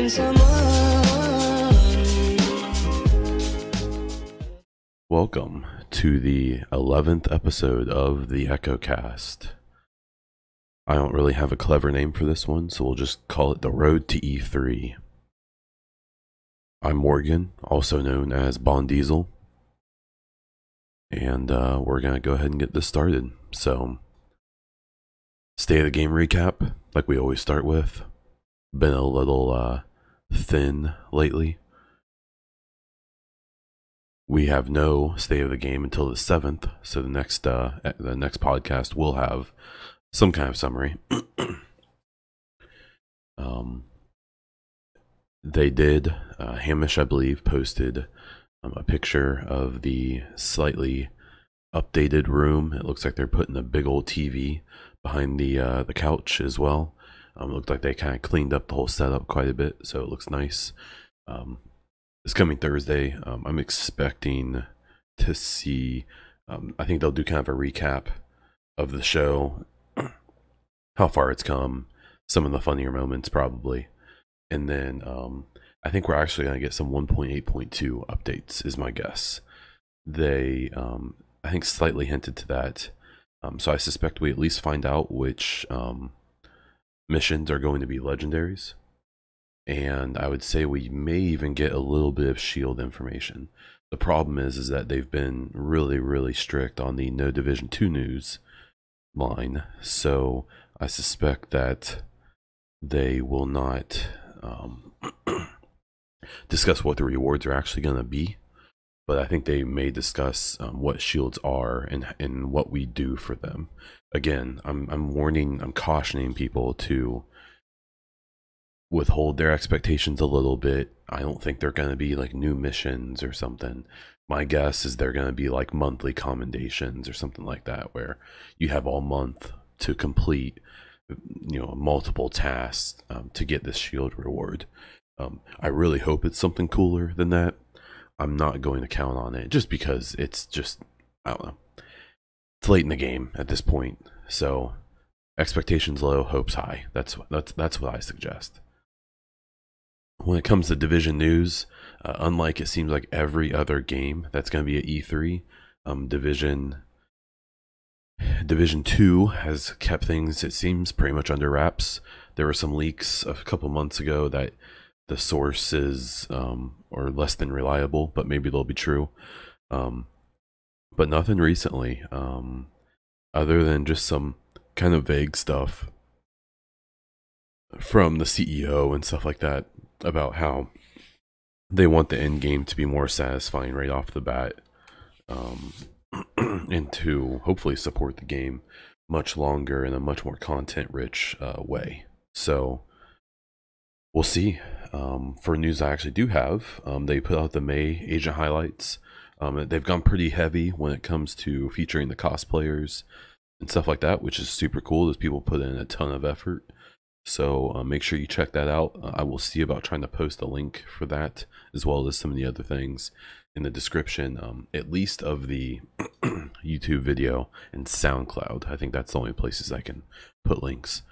missing someone. Welcome to the 11th episode of the EchoCast. I don't really have a clever name for this one, so we'll just call it The Road to E3. I'm Morgan, also known as Bond Diesel, and we're going to go ahead and get this started. So, state of the game recap, like we always start with. Been a little thin lately. We have no state of the game until the 7th, so the next podcast will have some kind of summary. They did, Hamish, I believe, posted a picture of the slightly updated room. It looks like they're putting a big old TV behind the couch as well. It looked like they kind of cleaned up the whole setup quite a bit, so it looks nice. This coming Thursday, I'm expecting to see, I think they'll do kind of a recap of the show, how far it's come, some of the funnier moments probably. And then I think we're actually going to get some 1.8.2 updates is my guess. They, I think, slightly hinted to that. So I suspect we at least find out which missions are going to be legendaries. And I would say we may even get a little bit of shield information. The problem is that they've been really strict on the no Division 2 news line. So I suspect that they will not discuss what the rewards are actually going to be. But I think they may discuss what shields are and what we do for them. Again, I'm cautioning people to withhold their expectations a little bit. I don't think they're going to be like new missions or something. My guess is they're going to be like monthly commendations or something like that, where you have all month to complete, multiple tasks to get this shield reward. I really hope it's something cooler than that. I'm not going to count on it just because it's just, I don't know. It's late in the game at this point, so expectations low, hopes high. That's what I suggest. When it comes to Division news, unlike it seems like every other game that's going to be at E3, Division 2 has kept things, it seems, pretty much under wraps. There were some leaks a couple months ago that the sources are less than reliable, but maybe they'll be true. But nothing recently, other than just some kind of vague stuff from the CEO and stuff like that about how they want the end game to be more satisfying right off the bat, and to hopefully support the game much longer in a much more content-rich way. So we'll see. For news I actually do have, they put out the May Agent highlights. They've gone pretty heavy when it comes to featuring the cosplayers and stuff like that, which is super cool. Those people put in a ton of effort. So make sure you check that out. I will see about trying to post a link for that, as well as some of the other things in the description, at least of the YouTube video and SoundCloud. I think that's the only places I can put links.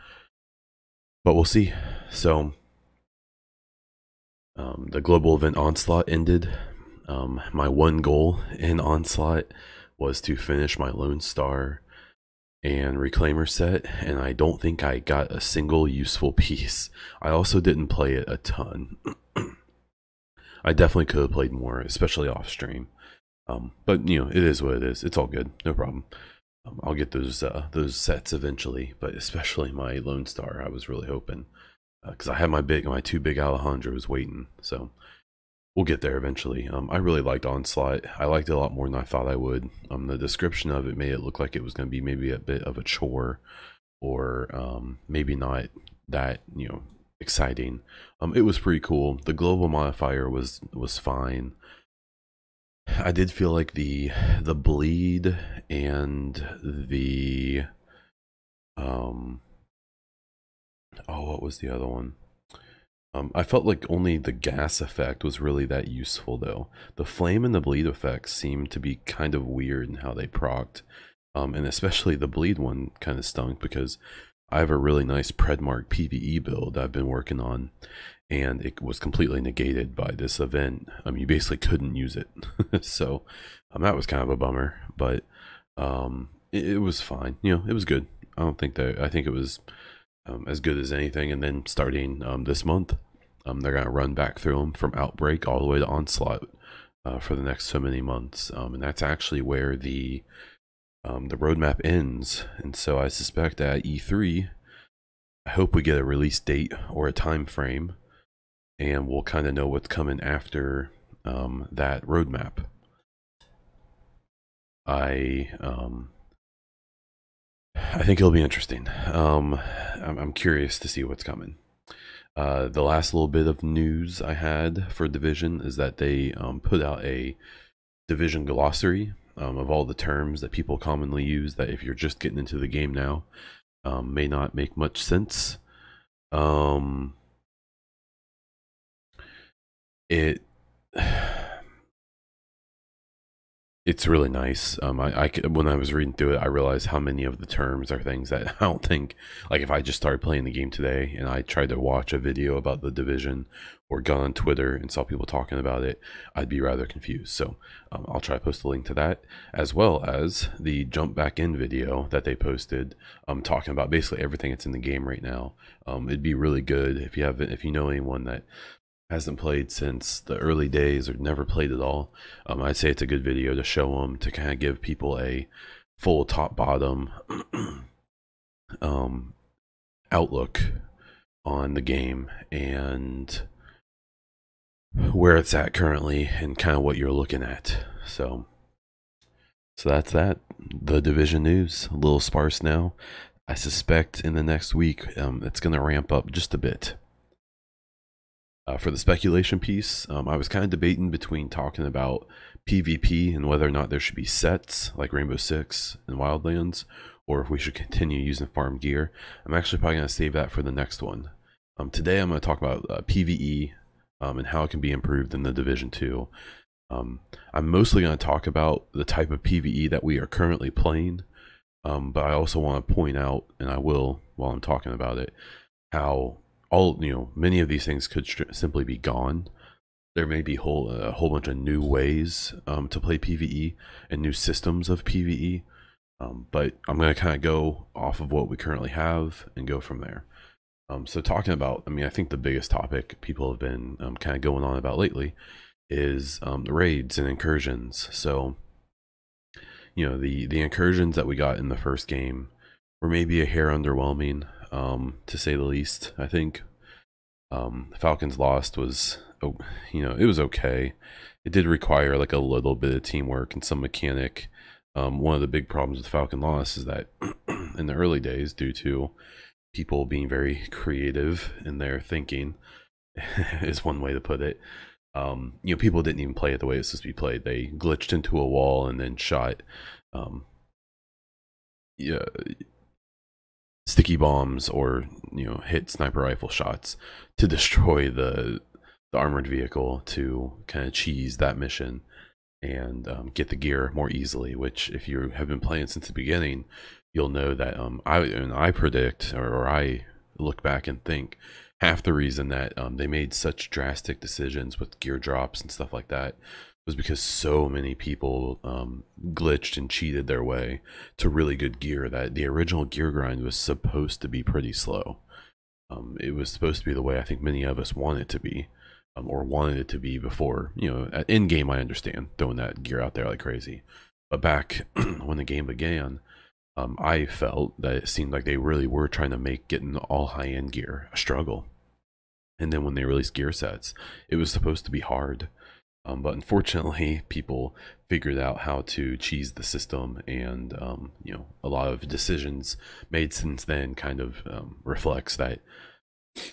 But we'll see. So the global event Onslaught ended. My one goal in Onslaught was to finish my Lone Star and Reclaimer set, and I don't think I got a single useful piece. I also didn't play it a ton. I definitely could have played more, especially off stream. But it is what it is. It's all good, no problem. I'll get those sets eventually, but especially my Lone Star, I was really hoping, because I had my two big Alejandros waiting. So we'll get there eventually. I really liked Onslaught. I liked it a lot more than I thought I would. The description of it made it look like it was going to be maybe a bit of a chore, or maybe not that exciting. It was pretty cool. The global modifier was fine. I did feel like the bleed and the what was the other one? I felt like only the gas effect was really that useful, though. The flame and the bleed effects seemed to be kind of weird in how they procced, and especially the bleed one kind of stunk because I have a really nice Predmark PvE build I've been working on, and it was completely negated by this event. You basically couldn't use it. So that was kind of a bummer, but it was fine. It was good. I think it was as good as anything. And then starting this month, they're going to run back through them from Outbreak all the way to Onslaught for the next so many months. And that's actually where the roadmap ends. And so I suspect at E3, I hope we get a release date or a time frame, and we'll kind of know what's coming after that roadmap. I think it'll be interesting. I'm curious to see what's coming. The last little bit of news I had for Division is that they put out a Division Glossary of all the terms that people commonly use that if you're just getting into the game now may not make much sense. It's really nice. When I was reading through it, I realized how many of the terms are things that I don't think, like if I just started playing the game today and I tried to watch a video about the Division or got on Twitter and saw people talking about it, I'd be rather confused. So I'll try to post a link to that, as well as the jump back in video that they posted, talking about basically everything that's in the game right now. It'd be really good if you know anyone that hasn't played since the early days or never played at all. I'd say it's a good video to show them, to kind of give people a full top bottom outlook on the game and where it's at currently and kind of what you're looking at. So that's that. The Division news, a little sparse now. I suspect in the next week it's going to ramp up just a bit. For the speculation piece, I was kind of debating between talking about PvP and whether or not there should be sets like Rainbow Six and Wildlands, or if we should continue using farm gear. I'm actually probably going to save that for the next one. Today I'm going to talk about PvE and how it can be improved in the Division 2. I'm mostly going to talk about the type of PvE that we are currently playing, but I also want to point out, and I will while I'm talking about it, how many of these things could simply be gone. There may be a whole bunch of new ways to play PvE and new systems of PvE, but I'm going to kind of go off of what we currently have and go from there. So talking about, I think the biggest topic people have been kind of going on about lately is the raids and incursions. So the incursions that we got in the first game were maybe a hair underwhelming, to say the least. I think Falcons Lost was, it was okay. It did require like a little bit of teamwork and some mechanic. One of the big problems with Falcon Lost is that in the early days, due to people being very creative in their thinking, is one way to put it, people didn't even play it the way it's supposed to be played. They glitched into a wall and then shot sticky bombs or hit sniper rifle shots to destroy the armored vehicle to kind of cheese that mission and get the gear more easily, which if you have been playing since the beginning, you'll know that I predict, or I look back and think half the reason that they made such drastic decisions with gear drops and stuff like that was because so many people glitched and cheated their way to really good gear that the original gear grind was supposed to be pretty slow. It was supposed to be the way I think many of us want it to be, or wanted it to be before. In game, I understand throwing that gear out there like crazy, but back when the game began, I felt that it seemed like they really were trying to make getting all high-end gear a struggle. And then when they released gear sets, it was supposed to be hard. But unfortunately, people figured out how to cheese the system, and a lot of decisions made since then kind of reflects that.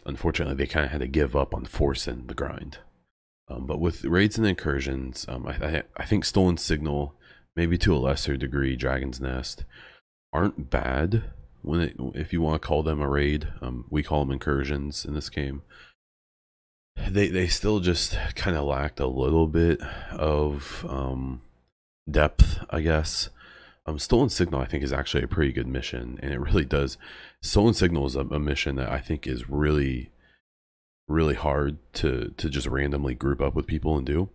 Unfortunately, they kind of had to give up on forcing the grind. But with raids and incursions, I think Stolen Signal, maybe to a lesser degree Dragon's Nest, aren't bad if you want to call them a raid. We call them incursions in this game. They still just kind of lacked a little bit of depth, I guess. Stolen Signal, I think, is actually a pretty good mission, and it really does. Stolen Signal is a mission that I think is really, really hard to just randomly group up with people and do,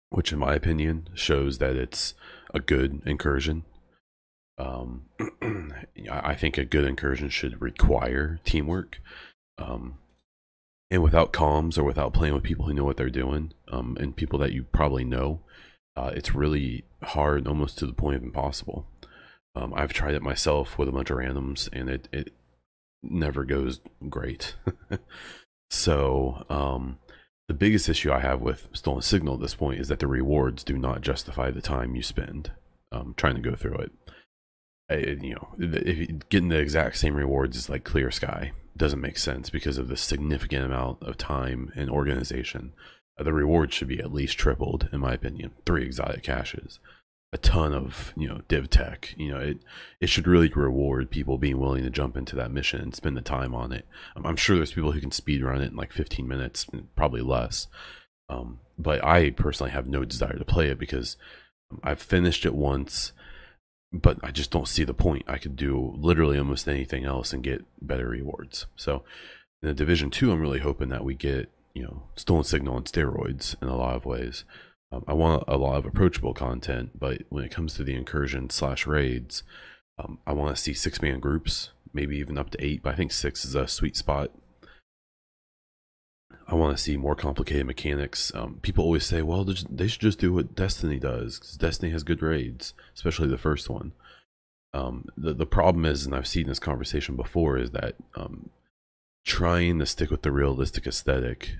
which in my opinion shows that it's a good incursion. I think a good incursion should require teamwork. And without comms or without playing with people who know what they're doing, and people that you probably know, it's really hard, almost to the point of impossible. I've tried it myself with a bunch of randoms, and it never goes great. So the biggest issue I have with Stolen Signal at this point is that the rewards do not justify the time you spend trying to go through it. You know, if getting the exact same rewards is like Clear Sky doesn't make sense because of the significant amount of time and organization. The rewards should be at least tripled, in my opinion. 3 exotic caches, a ton of, you know, div tech. You know, it should really reward people being willing to jump into that mission and spend the time on it. I'm sure there's people who can speed run it in like 15 minutes, probably less. But I personally have no desire to play it because I've finished it once, but I just don't see the point. I could do literally almost anything else and get better rewards. So in the Division 2, I'm really hoping that we get, you know, Stolen Signal on steroids in a lot of ways. I want a lot of approachable content, but when it comes to the incursion / raids, I want to see 6-man groups, maybe even up to 8, but I think 6 is a sweet spot. I want to see more complicated mechanics. People always say, well, they should just do what Destiny does, because Destiny has good raids, especially the first one. The problem is, and I've seen this conversation before, is that trying to stick with the realistic aesthetic,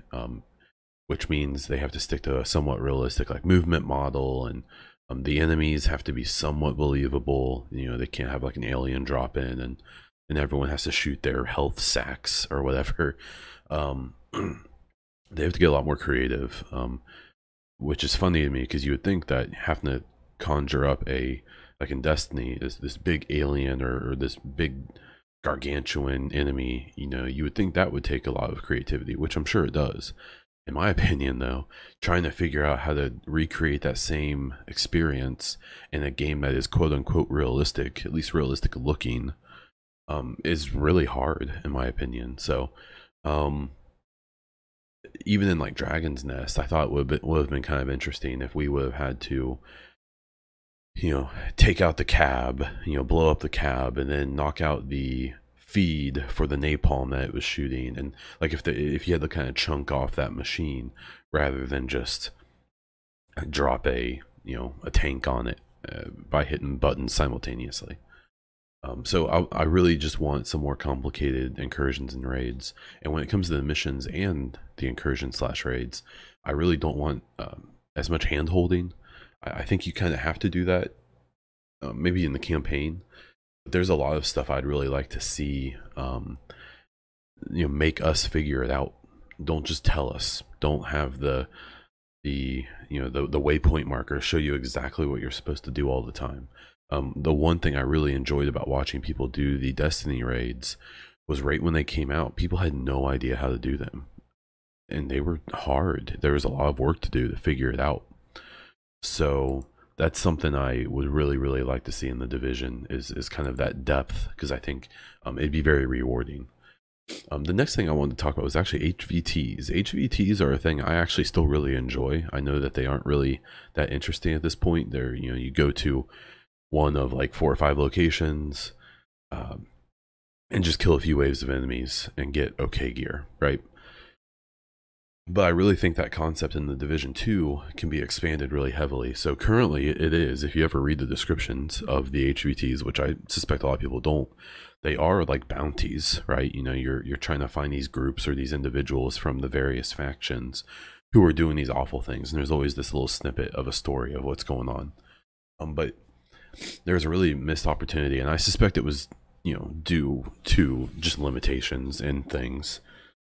which means they have to stick to a somewhat realistic like movement model, and the enemies have to be somewhat believable. You know, they can't have like an alien drop in and everyone has to shoot their health sacks or whatever. They have to get a lot more creative, which is funny to me because you would think that having to conjure up like in Destiny, this big alien or this big gargantuan enemy, you know, you would think that would take a lot of creativity, which I'm sure it does. In my opinion, though, trying to figure out how to recreate that same experience in a game that is quote unquote realistic, at least realistic looking, is really hard, in my opinion. So, even in like Dragon's Nest, I thought it would have been kind of interesting if we would have had to, you know, take out the cab, you know, blow up the cab, and then knock out the feed for the napalm that it was shooting, and like if you had to kind of chunk off that machine rather than just drop a tank on it by hitting buttons simultaneously. So I really just want some more complicated incursions and raids. And when it comes to the missions and the incursion / raids, I really don't want as much hand holding. I think you kind of have to do that, maybe in the campaign. But there's a lot of stuff I'd really like to see, make us figure it out. Don't just tell us. Don't have the waypoint marker show you exactly what you're supposed to do all the time. The one thing I really enjoyed about watching people do the Destiny raids was right when they came out, people had no idea how to do them. And they were hard. There was a lot of work to do to figure it out. So that's something I would really, really like to see in the Division is kind of that depth, because I think it'd be very rewarding. The next thing I wanted to talk about was actually HVTs. HVTs are a thing I actually still really enjoy. I know that they aren't really that interesting at this point. They're, you go to one of like 4 or 5 locations and just kill a few waves of enemies and get okay gear, right? But I really think that concept in the Division 2 can be expanded really heavily. So currently it is, if you ever read the descriptions of the HVTs, which I suspect a lot of people don't, they are like bounties, right? You're trying to find these groups or these individuals from the various factions who are doing these awful things. And there's always this little snippet of a story of what's going on. But there's a really missed opportunity, and I suspect it was, due to just limitations and things.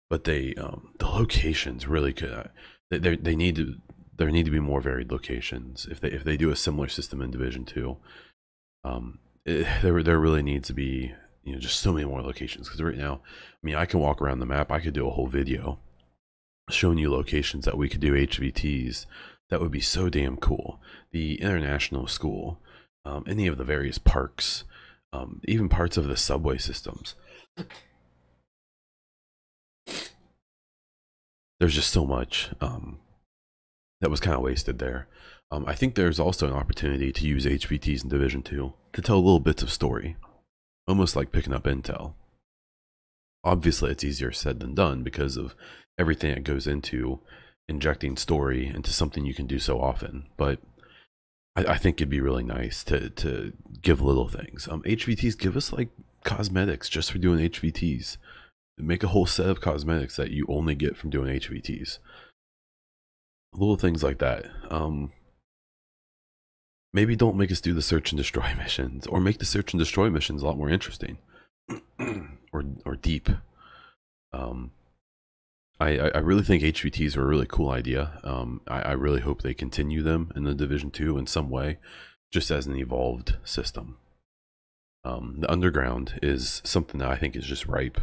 But the locations really could. There need to be more varied locations. If they do a similar system in Division 2, there really needs to be just so many more locations. Because right now, I can walk around the map. I could do a whole video showing you locations that we could do HVTs. That would be so damn cool. The international school. any of the various parks, even parts of the subway systems. There's just so much that was kind of wasted there. I think there's also an opportunity to use HVTs in Division 2 to tell little bits of story, almost like picking up intel. Obviously, it's easier said than done because of everything that goes into injecting story into something you can do so often, but I think it'd be really nice to give little things. HVTs give us like cosmetics just for doing HVTs. Make a whole set of cosmetics that you only get from doing HVTs. Little things like that. Maybe don't make us do the search and destroy missions, or make the search and destroy missions a lot more interesting or deep. I really think HVTs are a really cool idea. I really hope they continue them in the Division 2 in some way, just as an evolved system. The underground is something that I think is just ripe.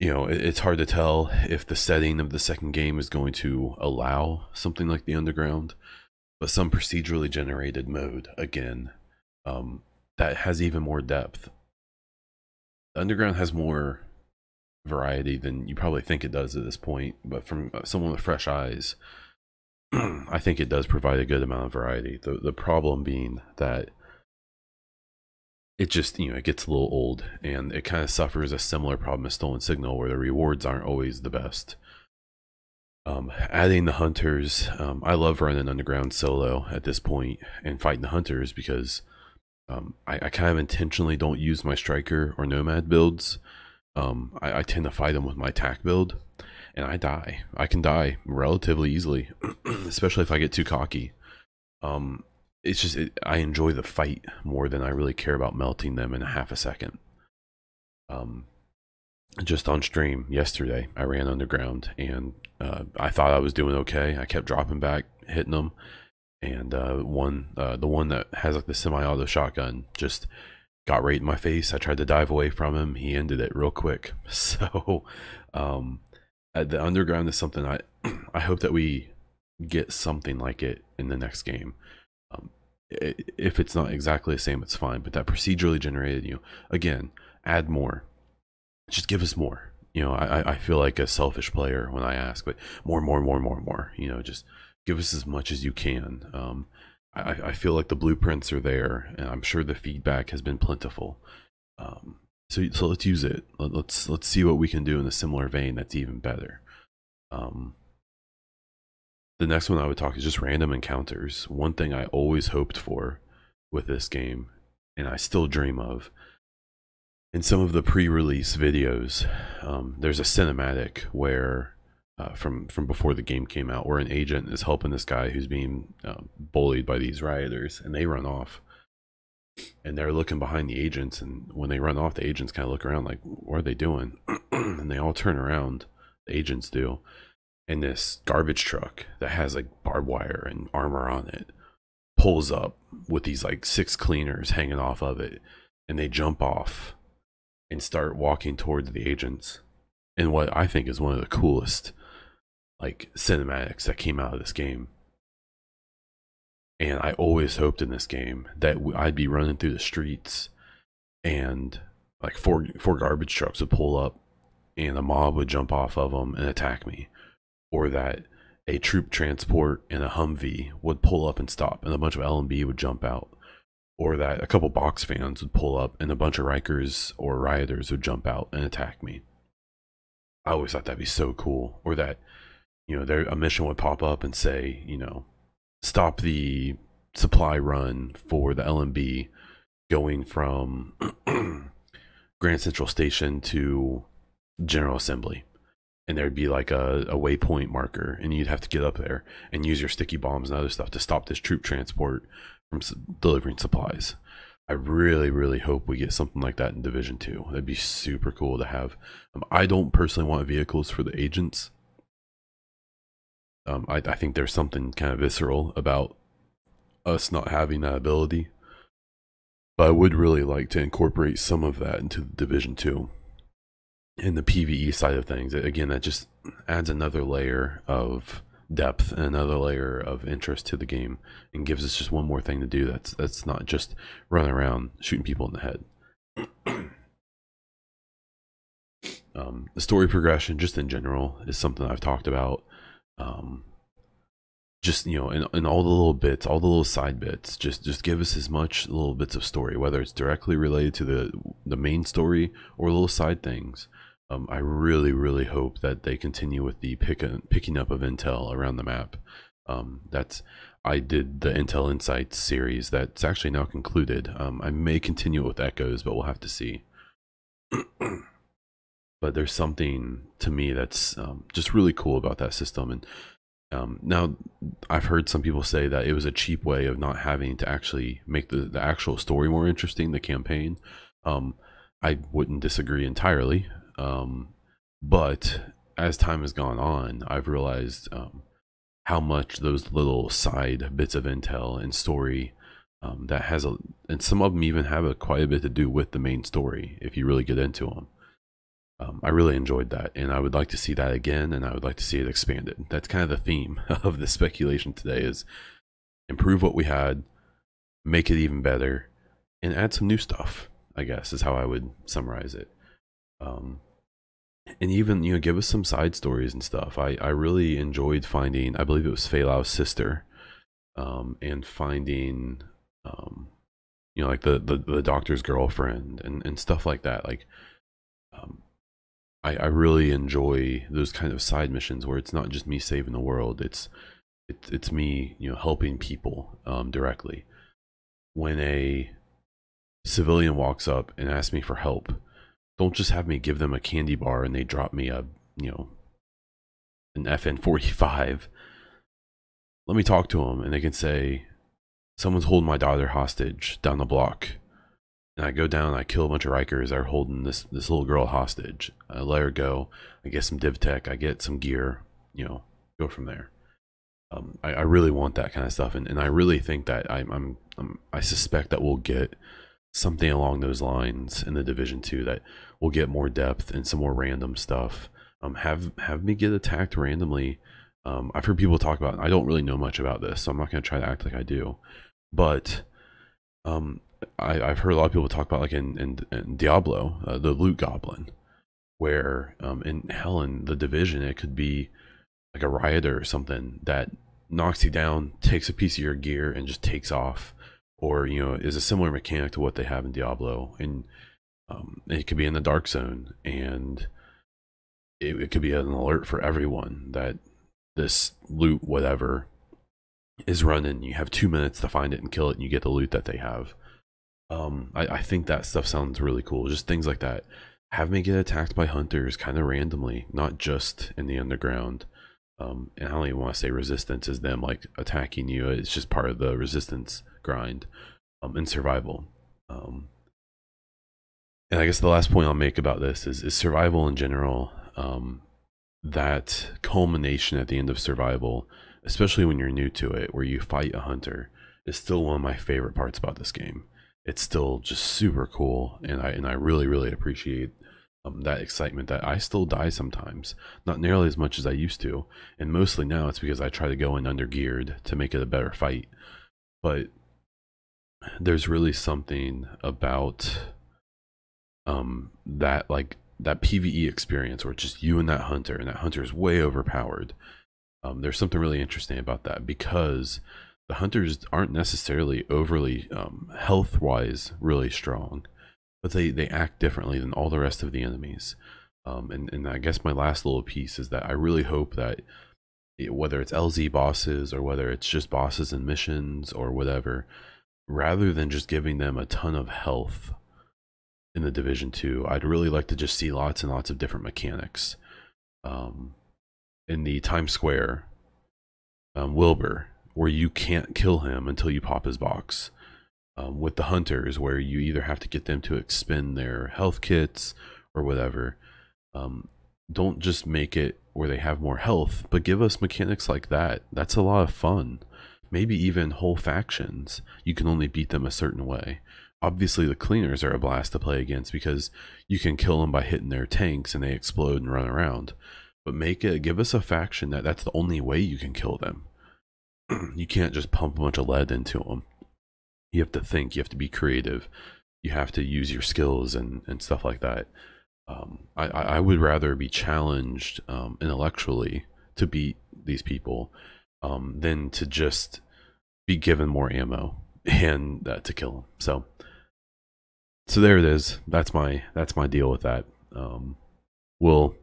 You know, it's hard to tell if the setting of the second game is going to allow something like the underground, but some procedurally generated mode, again, that has even more depth. The underground has more variety than you probably think it does at this point, but from someone with fresh eyes, I think it does provide a good amount of variety. The problem being that it just, you know, it gets a little old, and it kind of suffers a similar problem as Stolen Signal, where the rewards aren't always the best. Adding the hunters, I love running underground solo at this point and fighting the hunters, because I kind of intentionally don't use my striker or nomad builds. I tend to fight them with my attack build, and I die. I can die relatively easily, especially if I get too cocky. It's just, I enjoy the fight more than I really care about melting them in a half a second. Just on stream yesterday, I ran underground, and I thought I was doing okay. I kept dropping back, hitting them, and the one that has like the semi-auto shotgun just got right in my face. I tried to dive away from him. He ended it real quick. So the underground is something I hope that we get something like it in the next game. If it's not exactly the same, it's fine, but that procedurally generated, you know, again, add more. Just give us more. You know, I feel like a selfish player when I ask, but more, you know, just give us as much as you can. I feel like the blueprints are there, and I'm sure the feedback has been plentiful. So let's use it. Let's see what we can do in a similar vein that's even better. The next one I would talk is just random encounters. One thing I always hoped for with this game, and I still dream of, in some of the pre-release videos, there's a cinematic where from before the game came out, where an agent is helping this guy who's being bullied by these rioters, and they run off, and they're looking behind the agents, and when they run off, the agents kind of look around like, what are they doing? And they all turn around, the agents do, and this garbage truck that has like barbed wire and armor on it pulls up with these like 6 cleaners hanging off of it, and they jump off and start walking towards the agents. And what I think is one of the coolest like cinematics that came out of this game. And I always hoped in this game that I'd be running through the streets, and like four garbage trucks would pull up, and a mob would jump off of them and attack me, or that a troop transport and a Humvee would pull up and stop, and a bunch of LMB would jump out, or that a couple box fans would pull up and a bunch of Rikers or rioters would jump out and attack me. I always thought that'd be so cool. Or that, you know, a mission would pop up and say, you know, stop the supply run for the LMB going from Grand Central Station to General Assembly. And there'd be like a waypoint marker, and you'd have to get up there and use your sticky bombs and other stuff to stop this troop transport from delivering supplies. I really hope we get something like that in Division 2. That'd be super cool to have. I don't personally want vehicles for the agents. I think there's something kind of visceral about us not having that ability, but I would really like to incorporate some of that into Division 2. In the PvE side of things, again, that just adds another layer of depth and another layer of interest to the game, and gives us just one more thing to do that's not just running around shooting people in the head. The story progression, just in general, is something I've talked about. Just, you know, in all the little bits, all the little side bits, just give us as much little bits of story, whether it's directly related to the main story or little side things. I really hope that they continue with the picking up of intel around the map. I did the Intel Insights series that's actually now concluded. I may continue it with Echoes, but we'll have to see. But there's something to me that's just really cool about that system. And now I've heard some people say that it was a cheap way of not having to actually make the actual story more interesting, the campaign. I wouldn't disagree entirely. But as time has gone on, I've realized how much those little side bits of intel and story that has and some of them even have quite a bit to do with the main story if you really get into them. I really enjoyed that, and I would like to see that again, and I would like to see it expanded. That's kind of the theme of the speculation today: is improve what we had, make it even better, and add some new stuff, I guess is how I would summarize it. And even, you know, give us some side stories and stuff. I really enjoyed finding, I believe it was Fei Lao's sister, and finding you know, like the doctor's girlfriend and stuff like that. Like I really enjoy those kind of side missions where it's not just me saving the world, it's me, you know, helping people directly. When a civilian walks up and asks me for help, don't just have me give them a candy bar and they drop me a, you know, an FN-45. Let me talk to them and they can say, someone's holding my daughter hostage down the block. And I go down and I kill a bunch of Rikers that are holding this little girl hostage. I let her go. I get some div tech. I get some gear. You know, go from there. I really want that kind of stuff, and I really think that I suspect that we'll get something along those lines in the Division 2. That we'll get more depth and some more random stuff. Have me get attacked randomly. I've heard people talk about it. I don't really know much about this, so I'm not going to try to act like I do. But I've heard a lot of people talk about, like in Diablo, the loot goblin, where in the Division, it could be like a rioter or something that knocks you down, takes a piece of your gear, and just takes off. Or, you know, is a similar mechanic to what they have in Diablo. And it could be in the Dark Zone, and it could be an alert for everyone that this loot, whatever, is running. You have 2 minutes to find it and kill it, and you get the loot that they have. I think that stuff sounds really cool. Just things like that. Have me get attacked by hunters kind of randomly, not just in the underground. And I don't even want to say resistance is them like attacking you. It's just part of the resistance grind in survival. And I guess the last point I'll make about this is survival in general. That culmination at the end of survival, especially when you're new to it, where you fight a hunter, is still one of my favorite parts about this game. It's still just super cool, and I really appreciate that excitement. That I still die sometimes, not nearly as much as I used to, and mostly now it's because I try to go in under geared to make it a better fight. But there's really something about that, like that PvE experience where it's just you and that hunter is way overpowered. There's something really interesting about that, because the hunters aren't necessarily overly health-wise really strong, but they act differently than all the rest of the enemies. And I guess my last little piece is that I really hope that whether it's LZ bosses or whether it's just bosses and missions or whatever, rather than just giving them a ton of health in the Division 2, I'd really like to just see lots and lots of different mechanics. In the Times Square, Wilbur, where you can't kill him until you pop his box. With the hunters, where you either have to get them to expend their health kits or whatever. Don't just make it where they have more health, but give us mechanics like that. That's a lot of fun. Maybe even whole factions, you can only beat them a certain way. Obviously the cleaners are a blast to play against because you can kill them by hitting their tanks and they explode and run around. but give us a faction that's the only way you can kill them. You can't just pump a bunch of lead into them. You have to think, you have to be creative, you have to use your skills and stuff like that. I would rather be challenged intellectually to beat these people than to just be given more ammo and to kill them. So there it is. That's my deal with that. We'll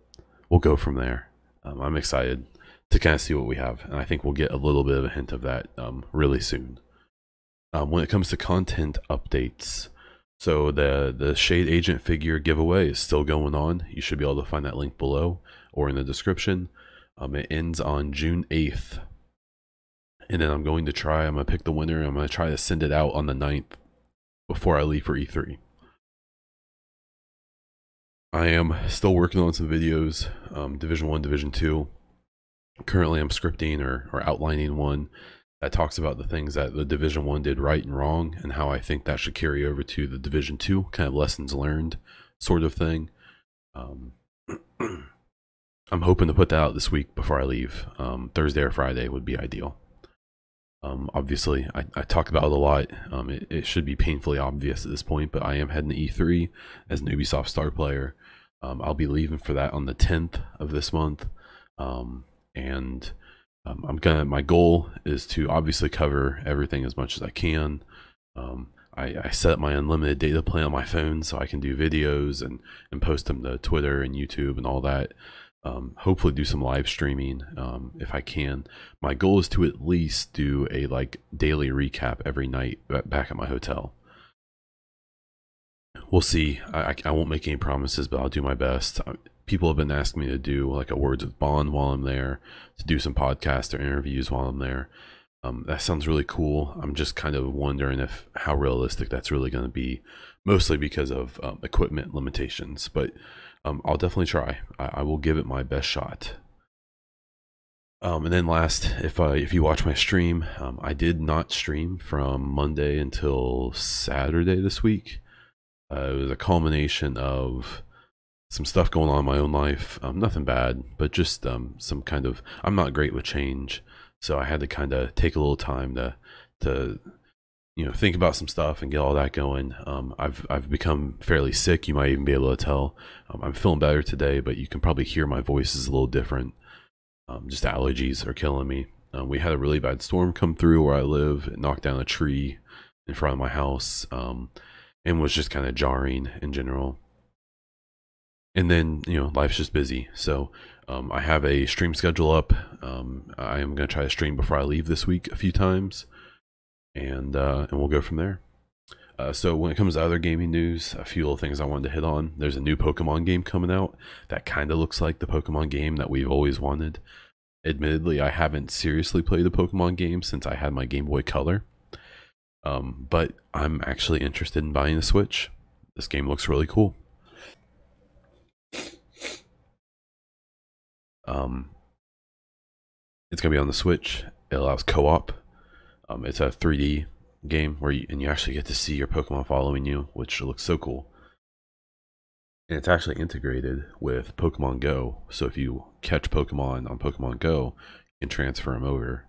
go from there. I'm excited to kind of see what we have, and I think we'll get a little bit of a hint of that really soon. When it comes to content updates, so the Shade Agent figure giveaway is still going on. You should be able to find that link below or in the description. It ends on June 8th. And then I'm going to pick the winner. I'm going to try to send it out on the 9th before I leave for E3. I am still working on some videos, Division 1, Division 2. Currently I'm scripting or outlining one that talks about the things that the Division 1 did right and wrong, and how I think that should carry over to the Division 2, kind of lessons learned sort of thing. I'm hoping to put that out this week before I leave. Thursday or Friday would be ideal. Obviously, I talk about it a lot. It should be painfully obvious at this point, but I am heading to E3 as an Ubisoft star player. I'll be leaving for that on the 10th of this month. My goal is to obviously cover everything as much as I can. I set up my unlimited data plan on my phone so I can do videos and post them to Twitter and YouTube and all that. Hopefully do some live streaming if I can. My goal is to at least do a daily recap every night back at my hotel. We'll see. I won't make any promises, but I'll do my best. People have been asking me to do a Words with Bond while I'm there, to do some podcasts or interviews while I'm there. That sounds really cool. I'm just kind of wondering how realistic that's really going to be, mostly because of equipment limitations. But I'll definitely try. I will give it my best shot. And then last, if you watch my stream, I did not stream from Monday until Saturday this week. It was a culmination of some stuff going on in my own life. Nothing bad, but just some kind of, I'm not great with change, so I had to kind of take a little time to think about some stuff and get all that going. I've become fairly sick. You might even be able to tell. I'm feeling better today, but you can probably hear my voice is a little different. Just allergies are killing me. We had a really bad storm come through where I live. It knocked down a tree in front of my house, and was just kind of jarring in general. And then life's just busy, so I have a stream schedule up. I am going to try to stream before I leave this week a few times, and we'll go from there. So when it comes to other gaming news, a few little things I wanted to hit on. There's a new Pokemon game coming out that kind of looks like the Pokemon game that we've always wanted. Admittedly, I haven't seriously played a Pokemon game since I had my Game Boy Color, but I'm actually interested in buying the Switch. This game looks really cool. It's gonna be on the Switch. It allows co-op. It's a 3D game where you actually get to see your Pokemon following you, which looks so cool. And it's actually integrated with Pokemon Go, so if you catch Pokemon on Pokemon Go, you can transfer them over.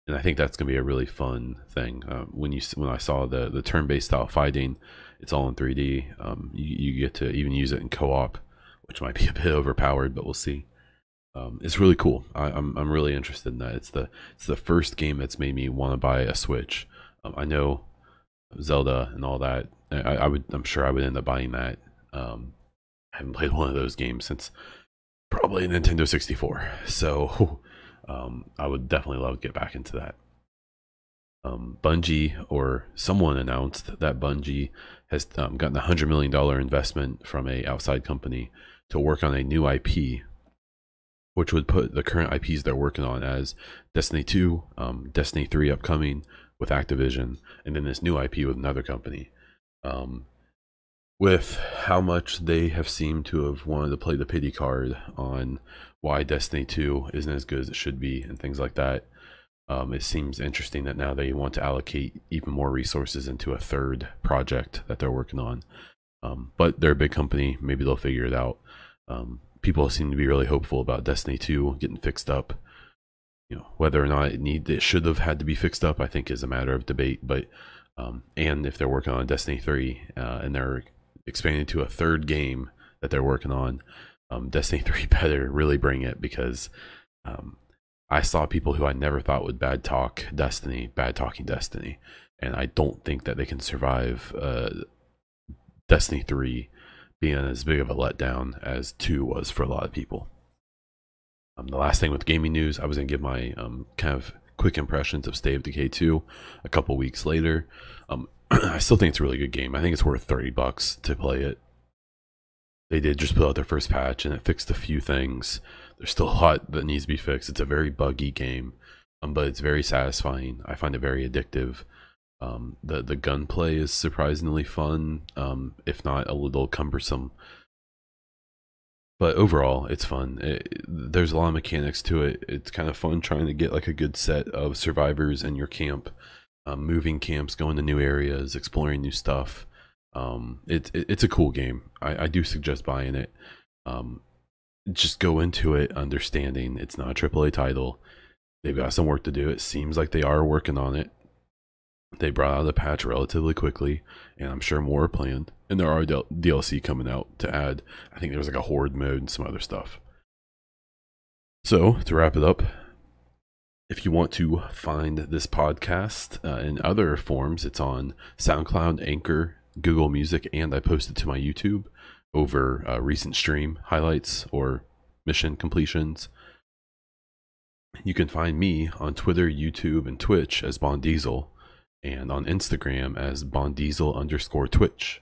And I think that's gonna be a really fun thing. When I saw the turn-based style fighting, it's all in 3D. You get to even use it in co-op, which might be a bit overpowered, but we'll see. It's really cool. I'm really interested in that. It's the first game that's made me want to buy a Switch. I know Zelda and all that. I'm sure I would end up buying that. I haven't played one of those games since probably Nintendo 64. So I would definitely love to get back into that. Bungie, or someone announced that Bungie has gotten a $100 million investment from a outside company to work on a new IP, which would put the current IPs they're working on as Destiny 2, Destiny 3 upcoming with Activision, and then this new IP with another company. With how much they have seemed to have wanted to play the pity card on why Destiny 2 isn't as good as it should be and things like that, it seems interesting that now they want to allocate even more resources into a third project that they're working on. But they're a big company. Maybe they'll figure it out. people seem to be really hopeful about Destiny 2 getting fixed up. You know, whether or not it should have had to be fixed up, I think is a matter of debate. But and if they're working on Destiny 3 and they're expanding to a third game that they're working on, Destiny 3 better really bring it, because I saw people who I never thought would bad talking Destiny, and I don't think that they can survive Destiny 3 being as big of a letdown as 2 was for a lot of people. The last thing with gaming news, I was going to give my kind of quick impressions of State of Decay 2 a couple weeks later. I still think it's a really good game. I think it's worth $30 to play it. They did just put out their first patch and it fixed a few things. There's still a lot that needs to be fixed. It's a very buggy game, but it's very satisfying. I find it very addictive. The gunplay is surprisingly fun, if not a little cumbersome. But overall, it's fun. There's a lot of mechanics to it. It's kind of fun trying to get like a good set of survivors in your camp, moving camps, going to new areas, exploring new stuff. It's a cool game. I do suggest buying it. Just go into it understanding it's not a AAA title. They've got some work to do. It seems like they are working on it. They brought out a patch relatively quickly, and I'm sure more are planned. And there are DLC coming out to add. I think there's like a horde mode and some other stuff. So, to wrap it up, if you want to find this podcast in other forms, it's on SoundCloud, Anchor, Google Music, and I post it to my YouTube over recent stream highlights or mission completions. You can find me on Twitter, YouTube, and Twitch as Bond Diesel, and on Instagram as BondDiesel_Twitch.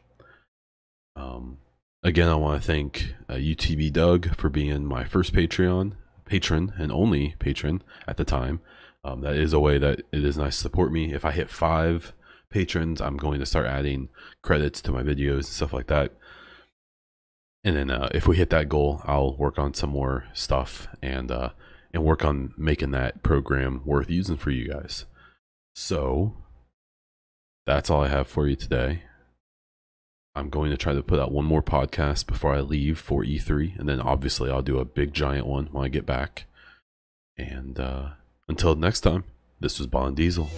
Again, I want to thank UTB Doug for being my first patron and only patron at the time. That is a way that it is nice to support me. If I hit 5 patrons, I'm going to start adding credits to my videos and stuff like that. And then if we hit that goal, I'll work on some more stuff and work on making that program worth using for you guys. So that's all I have for you today. I'm going to try to put out one more podcast before I leave for E3, and then obviously I'll do a big giant one when I get back. And until next time, this was Bond Diesel.